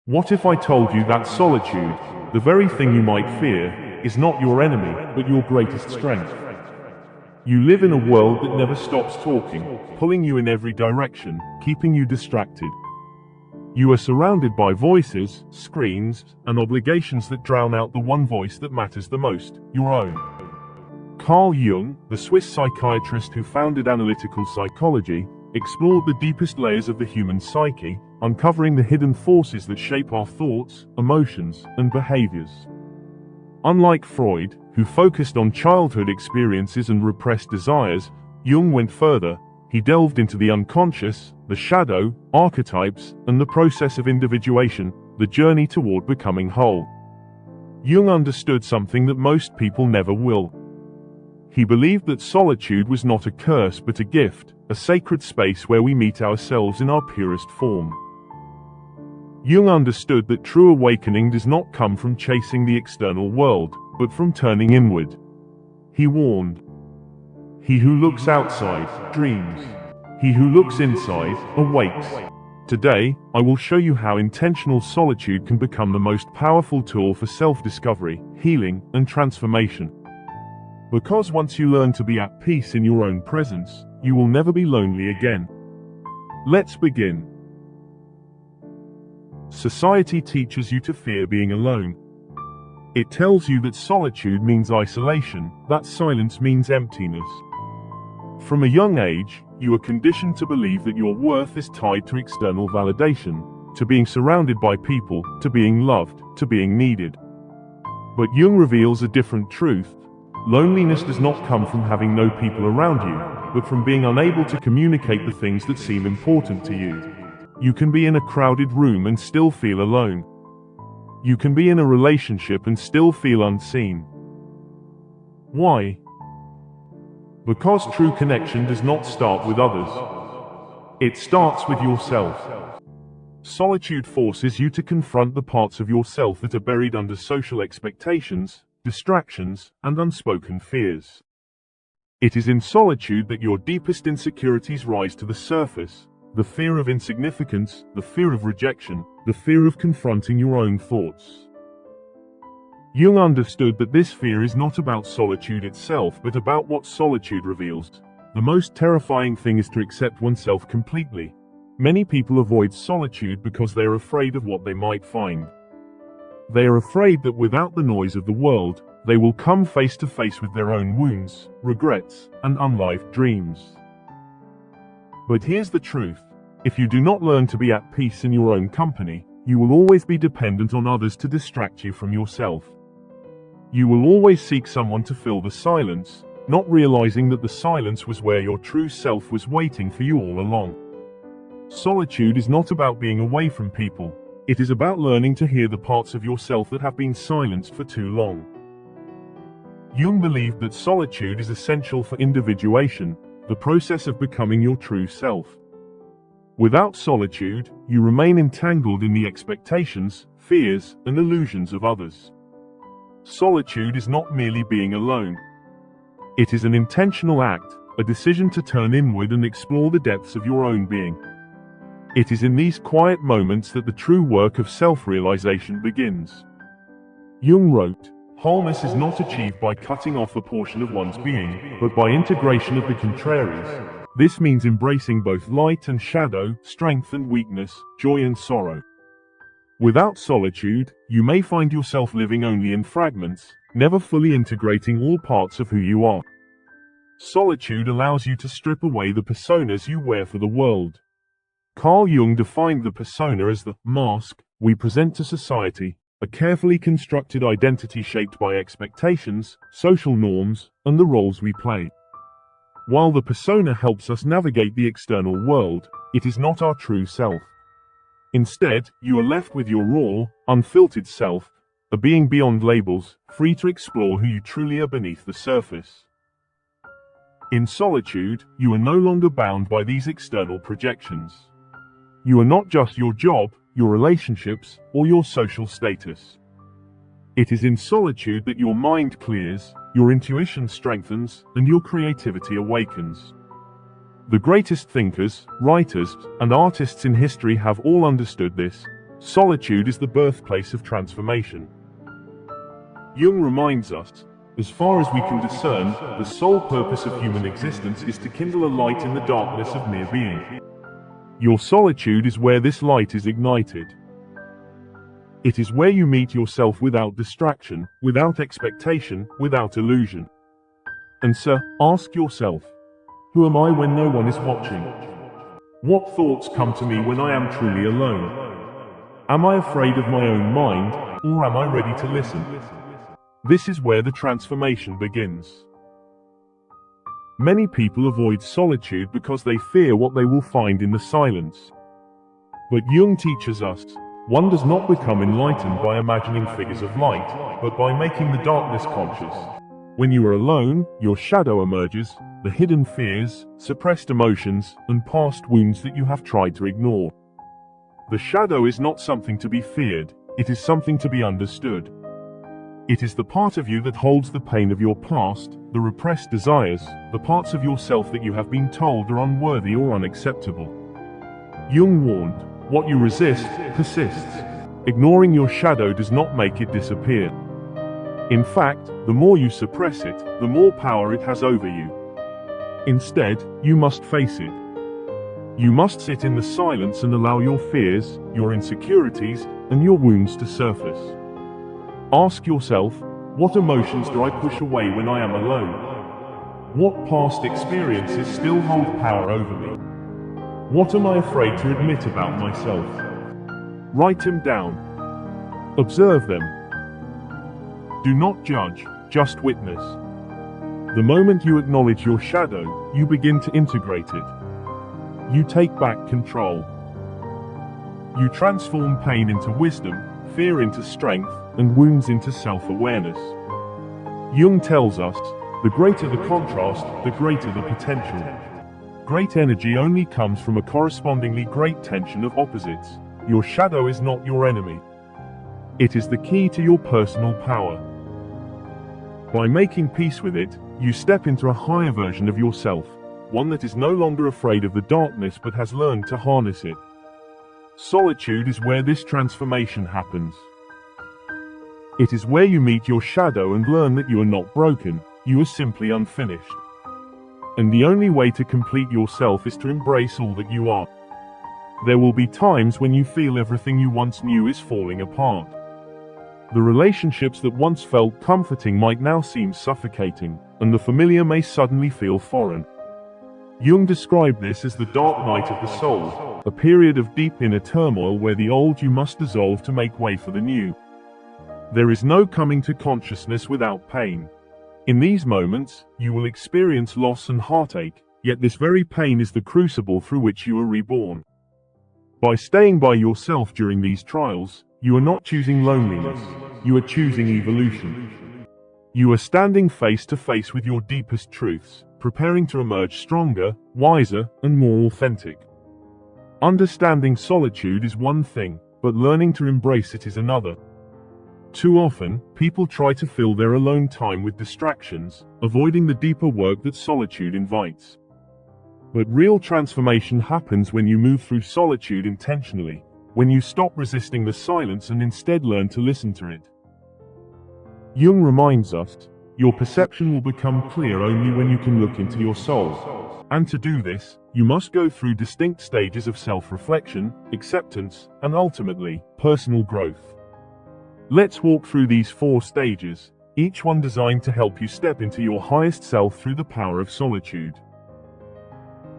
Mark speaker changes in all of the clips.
Speaker 1: What if I told you that solitude, the very thing you might fear, is not your enemy, but your greatest strength? You live in a world that never stops talking, pulling you in every direction, keeping you distracted. You are surrounded by voices, screens, and obligations that drown out the one voice that matters the most, your own. Carl Jung, the Swiss psychiatrist who founded analytical psychology, explored the deepest layers of the human psyche, uncovering the hidden forces that shape our thoughts, emotions, and behaviors. Unlike Freud, who focused on childhood experiences and repressed desires, Jung went further. He delved into the unconscious, the shadow, archetypes, and the process of individuation, the journey toward becoming whole. Jung understood something that most people never will. He believed that solitude was not a curse but a gift, a sacred space where we meet ourselves in our purest form. Jung understood that true awakening does not come from chasing the external world, but from turning inward. He warned, "He who looks outside, dreams. He who looks inside, awakes." Today, I will show you how intentional solitude can become the most powerful tool for self-discovery, healing, and transformation. Because once you learn to be at peace in your own presence, you will never be lonely again. Let's begin. Society teaches you to fear being alone. It tells you that solitude means isolation, that silence means emptiness. From a young age, you are conditioned to believe that your worth is tied to external validation, to being surrounded by people, to being loved, to being needed. But Jung reveals a different truth. Loneliness does not come from having no people around you, but from being unable to communicate the things that seem important to you. You can be in a crowded room and still feel alone. You can be in a relationship and still feel unseen. Why? Because true connection does not start with others. It starts with yourself. Solitude forces you to confront the parts of yourself that are buried under social expectations, distractions, and unspoken fears. It is in solitude that your deepest insecurities rise to the surface. The fear of insignificance, the fear of rejection, the fear of confronting your own thoughts. Jung understood that this fear is not about solitude itself, but about what solitude reveals. The most terrifying thing is to accept oneself completely. Many people avoid solitude because they are afraid of what they might find. They are afraid that without the noise of the world, they will come face to face with their own wounds, regrets, and unlived dreams. But here's the truth. If you do not learn to be at peace in your own company, you will always be dependent on others to distract you from yourself. You will always seek someone to fill the silence, not realizing that the silence was where your true self was waiting for you all along. Solitude is not about being away from people. It is about learning to hear the parts of yourself that have been silenced for too long. Jung believed that solitude is essential for individuation, the process of becoming your true self. Without solitude, you remain entangled in the expectations, fears, and illusions of others. Solitude is not merely being alone. It is an intentional act, a decision to turn inward and explore the depths of your own being. It is in these quiet moments that the true work of self-realization begins. Jung wrote, "Wholeness is not achieved by cutting off a portion of one's being, but by integration of the contraries. This means embracing both light and shadow, strength and weakness, joy and sorrow." Without solitude, you may find yourself living only in fragments, never fully integrating all parts of who you are. Solitude allows you to strip away the personas you wear for the world. Carl Jung defined the persona as the mask we present to society, a carefully constructed identity shaped by expectations, social norms, and the roles we play. While the persona helps us navigate the external world, it is not our true self. Instead, you are left with your raw, unfiltered self, a being beyond labels, free to explore who you truly are beneath the surface. In solitude, you are no longer bound by these external projections. You are not just your job, your relationships, or your social status. It is in solitude that your mind clears, your intuition strengthens, and your creativity awakens. The greatest thinkers, writers, and artists in history have all understood this. Solitude is the birthplace of transformation. Jung reminds us, as far as we can discern, the sole purpose of human existence is to kindle a light in the darkness of mere being. Your solitude is where this light is ignited. It is where you meet yourself without distraction, without expectation, without illusion. And so, ask yourself, who am I when no one is watching? What thoughts come to me when I am truly alone? Am I afraid of my own mind, or am I ready to listen? This is where the transformation begins. Many people avoid solitude because they fear what they will find in the silence. But Jung teaches us, one does not become enlightened by imagining figures of light, but by making the darkness conscious. When you are alone, your shadow emerges, the hidden fears, suppressed emotions, and past wounds that you have tried to ignore. The shadow is not something to be feared, it is something to be understood. It is the part of you that holds the pain of your past, the repressed desires, the parts of yourself that you have been told are unworthy or unacceptable. Jung warned, what you resist, persists. Ignoring your shadow does not make it disappear. In fact, the more you suppress it, the more power it has over you. Instead, you must face it. You must sit in the silence and allow your fears, your insecurities, and your wounds to surface. Ask yourself, what emotions do I push away when I am alone? What past experiences still hold power over me? What am I afraid to admit about myself? Write them down. Observe them. Do not judge, just witness. The moment you acknowledge your shadow, you begin to integrate it. You take back control. You transform pain into wisdom, fear into strength, and wounds into self-awareness. Jung tells us, the greater the contrast, the greater the potential. Great energy only comes from a correspondingly great tension of opposites. Your shadow is not your enemy. It is the key to your personal power. By making peace with it, you step into a higher version of yourself, one that is no longer afraid of the darkness but has learned to harness it. Solitude is where this transformation happens. It is where you meet your shadow and learn that you are not broken, you are simply unfinished. And the only way to complete yourself is to embrace all that you are. There will be times when you feel everything you once knew is falling apart. The relationships that once felt comforting might now seem suffocating, and the familiar may suddenly feel foreign. Jung described this as the dark night of the soul, a period of deep inner turmoil where the old you must dissolve to make way for the new. There is no coming to consciousness without pain. In these moments, you will experience loss and heartache, yet this very pain is the crucible through which you are reborn. By staying by yourself during these trials, you are not choosing loneliness, you are choosing evolution. You are standing face to face with your deepest truths, preparing to emerge stronger, wiser, and more authentic. Understanding solitude is one thing, but learning to embrace it is another. Too often, people try to fill their alone time with distractions, avoiding the deeper work that solitude invites. But real transformation happens when you move through solitude intentionally, when you stop resisting the silence and instead learn to listen to it. Jung reminds us, your perception will become clear only when you can look into your soul. And to do this, you must go through distinct stages of self-reflection, acceptance, and ultimately, personal growth. Let's walk through these 4 stages, each one designed to help you step into your highest self through the power of solitude.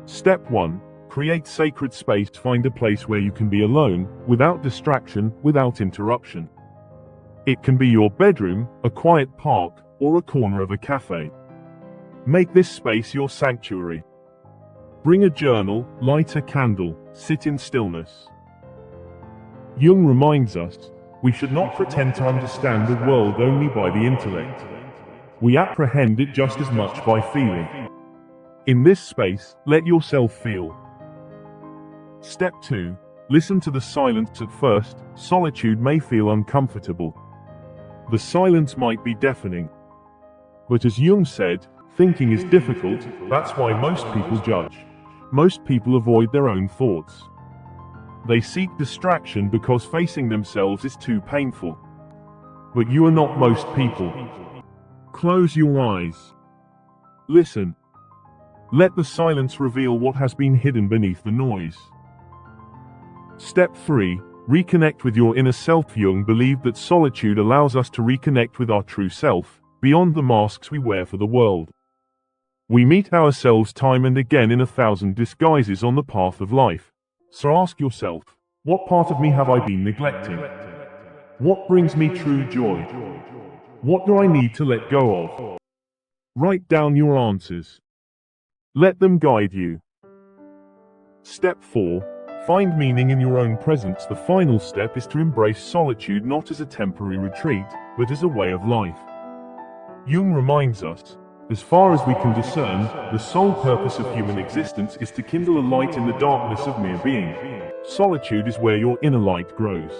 Speaker 1: Step 1. Create sacred space. Find a place where you can be alone, without distraction, without interruption. It can be your bedroom, a quiet park, or a corner of a cafe. Make this space your sanctuary. Bring a journal, light a candle, sit in stillness. Jung reminds us, we should not pretend to understand the world only by the intellect. We apprehend it just as much by feeling. In this space, let yourself feel. Step 2. Listen to the silence. At first, solitude may feel uncomfortable. The silence might be deafening. But as Jung said, thinking is difficult, that's why most people judge. Most people avoid their own thoughts. They seek distraction because facing themselves is too painful. But you are not most people. Close your eyes. Listen. Let the silence reveal what has been hidden beneath the noise. Step 3. Reconnect with your inner self. Jung believed that solitude allows us to reconnect with our true self, beyond the masks we wear for the world. We meet ourselves time and again in 1,000 disguises on the path of life. So ask yourself, what part of me have I been neglecting? What brings me true joy? What do I need to let go of? Write down your answers. Let them guide you. Step 4. Find meaning in your own presence. The final step is to embrace solitude not as a temporary retreat, but as a way of life. Jung reminds us, as far as we can discern, the sole purpose of human existence is to kindle a light in the darkness of mere being. Solitude is where your inner light grows.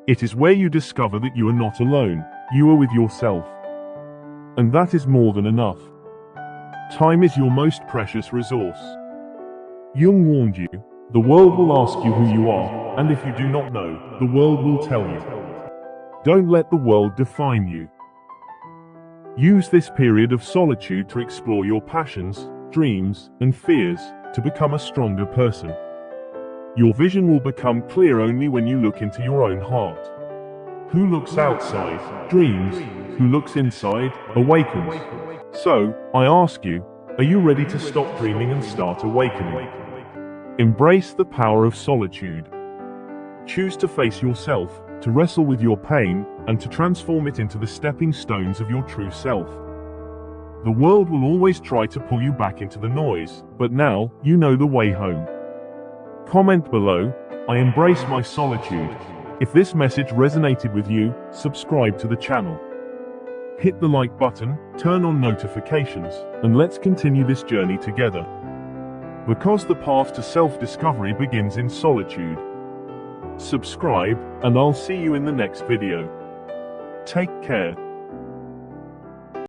Speaker 1: It is where you discover that you are not alone, you are with yourself. And that is more than enough. Time is your most precious resource. Jung warned you, the world will ask you who you are, and if you do not know, the world will tell you. Don't let the world define you. Use this period of solitude to explore your passions, dreams, and fears, to become a stronger person. Your vision will become clear only when you look into your own heart. Who looks outside, dreams. Who looks inside, awakens. So, I ask you, are you ready to stop dreaming and start awakening? Embrace the power of solitude. Choose to face yourself, to wrestle with your pain, and to transform it into the stepping stones of your true self. The world will always try to pull you back into the noise, but now, you know the way home. Comment below, I embrace my solitude. If this message resonated with you, subscribe to the channel. Hit the like button, turn on notifications, and let's continue this journey together. Because the path to self-discovery begins in solitude. Subscribe, and I'll see you in the next video. Take care.